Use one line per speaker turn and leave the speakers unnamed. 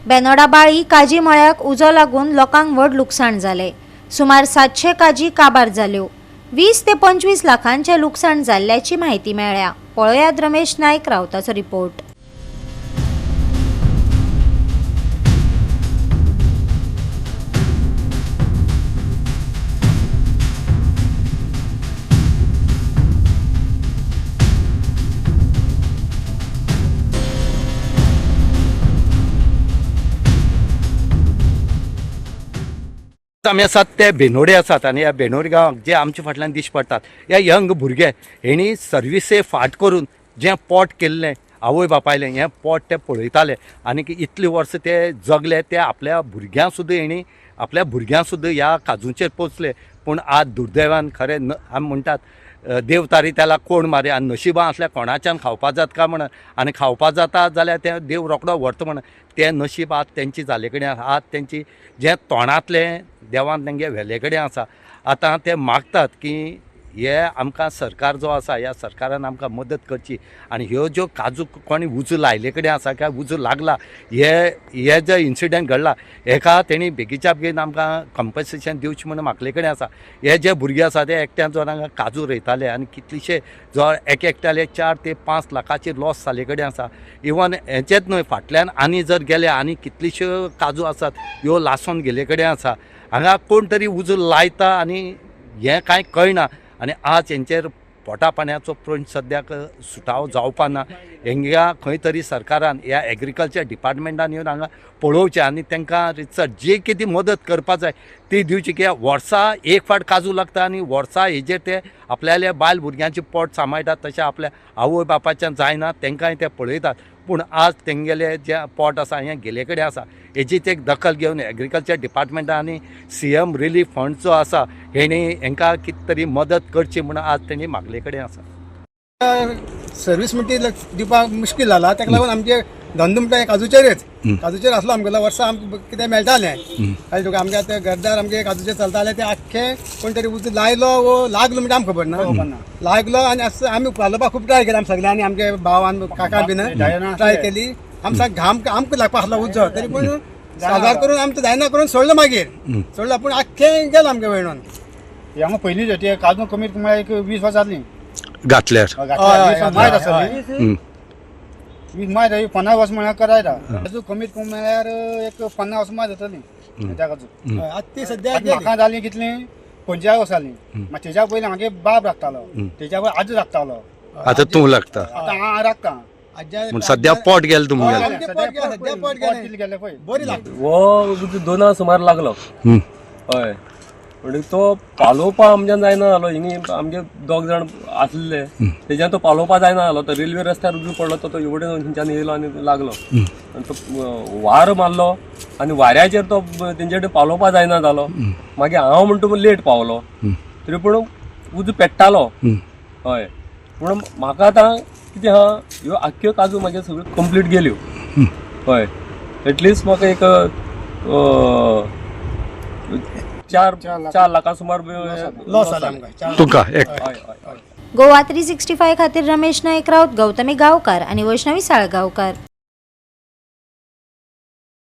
बेनोडाबाळी काजी मळ्याक उजो लागून लोकांक व्हड लुकसाण जाले। सुमार 700 काजी काबार जाल्यो। 20 ते 25 लाखांचे लुकसाण जाल्ल्याची माहिती मेळ्ळ्या। पळयात रमेश नायक रावताचो रिपोर्ट।
आमी आसात ते बेनोडे आसात आनी ह्या बेनोडे गांवाक जे आमचे फाटल्यान दिश्ट पडटात ह्या यंग भुरगे हेणी सर्विसे फाट करून जें पोट केल्लें आवय बापायलें हें पोट ते पळयताले आनी इतलीं वर्सां ते जगले ते आपल्या भुरग्यांक सुद्दां हेणी आपल्या भुरग्यांक सुद्दां ह्या काजूंचेर पोसले। पूण आज दुर्दैवान खरें आमी म्हणटात देव तारी त्याला कोण मारे आनी नशिबां आसल्या कोणाच्यान खावपा जाता काय म्हणून आनी खावपा जाता जाल्यार तें देव रोखडो व्हरता म्हणून तें नशीब आज तेंची जाले कडेन आज तेंची जें तोंडांतलें देवान तेंगे व्हेले कडेन आसा। आतां ते मागतात की हे आमकां सरकार जो आसा ह्या सरकारान आमकां मदत करची आनी ह्यो ज्यो काजू कोणी उजो लायले कडेन आसा काय उजो लागला हे जो इन्सिडंट घडला हेका तेणी बेगीच्या बेगीन आमकां कंपन्सेशन दिवचें म्हणून मागले कडेन आसा। हे जे भुरगे आसा ते एकट्यान जो हांगा काजू रोयताले आनी कितलीशे जो एकट्याले 4 ते 5 लाखाची लॉस जाले कडेन आसा। इवन हेचेच न्हय फाटल्यान आनी जर गेले आनी कितल्योश्यो काजू आसात ह्यो लासोन गेले कडेन आसा। हांगा कोण तरी उजो लायता आनी हें कांय कळना आनी आज हेंचेर पोटा पाण्याचो प्रश्न सद्याक सुटावो जावपा ना। हेंगा खंय तरी सरकारान ह्या एग्रीकल्चर डिपार्टमेंटान येवन हांगा पळोवचें आनी तांकां रितसर जी कितें मदत करपा जाय ती दिवची। कित्याक वर्सा एक फावट काजू लागता आनी वर्सा हेजेर ते आपल्याल्या बायल भुरग्यांचें पोट सांबाळटात तशें आपल्या आवय बापायच्यान जायना तेंकांय ते पळयतात। पूण आज तेंगेले जे पोट आसा हें गेले कडेन आसा हेचीच एक दखल घेवन एग्रीकल्चर डिपार्टमेंटान आनी CM रिलीफ फंड जो आसा हेणी हेंकां कितें तरी मदत करची म्हणून आज तेणी मागले कडेन आसा।
सर्वीस म्हणटी दिवपाक मुश्कील जाला ताका लागून आमचे धंदो म्हणटा काजूचेर आसलो आमगेलो वर्सां आमकां कितें मेळटालें काय तुका आमगे आतां घरदार आमगे काजूचेर चलताले ते आख्खे कोण तरी उजो लायलो वो लागलो म्हणजे आमकां खबर ना लागलो आनी आमी पालोवपाक खूब ट्राय केली आमी सगळ्यांनी आमगे भावान काका बीन ट्राय केली आमचा घाम आमकां लागपा आसलो उजो तरी पूण साजार करून आमकां जायना करून सोडलो मागीर सोडलो पूण आख्खें गेलो आमगे वयणून
हांगा पयलीं ते काजू कमीत कमी एक 20 वर्सां जातलीं
घातल्यार
मायत आसली 20 मायत 50 वर्स म्हळ्यार करायला काजू कमीत कमी म्हळ्यार एक 50 वर्स मायत जातली त्या काजू
आतां ती सद्या
म्हाका जालीं कितलीं 45 वर्सां जालीं मागीर तेच्या पयलीं म्हागे बाब राखतालो तेच्या पयलीं आजो राखतालो
आतां तूं लागता
आतां हांव राखता
पूण सद्या पोट गेलें तुमगेलें
सद्या पोट
गेले पळय
बरी लागता
वो 2 सुमार लागलो हय पण तो पालोवपा आमच्यान जायना जालो हिंगी आमचे 2 जाण आसले तेज्यान तो पालोवपा जायना जालो तो रेल्वे रस्त्यार उजो पडलो तो एवढे थंयच्यान येयलो आनी लागलो आनी तो वार मारलो आनी वाऱ्याचेर तो तेंचे कडेन पालोवपा जायना जालो मागीर हांव म्हणटा लेट पावलो तरी पूण उजो पेट्टालो हय पूण म्हाका आतां कितें आहा ह्यो आख्ख्यो काजू म्हागे सगळ्यो कंप्लीट गेल्यो हय एटलिस्ट म्हाका एक 4 लाखा सुमार
लॉस जाला आमकां
तुका एक
गोवा 365 खातीर रमेश नायक रावत, गौतमी गांवकार आनी वैष्णवी साळगांवकार।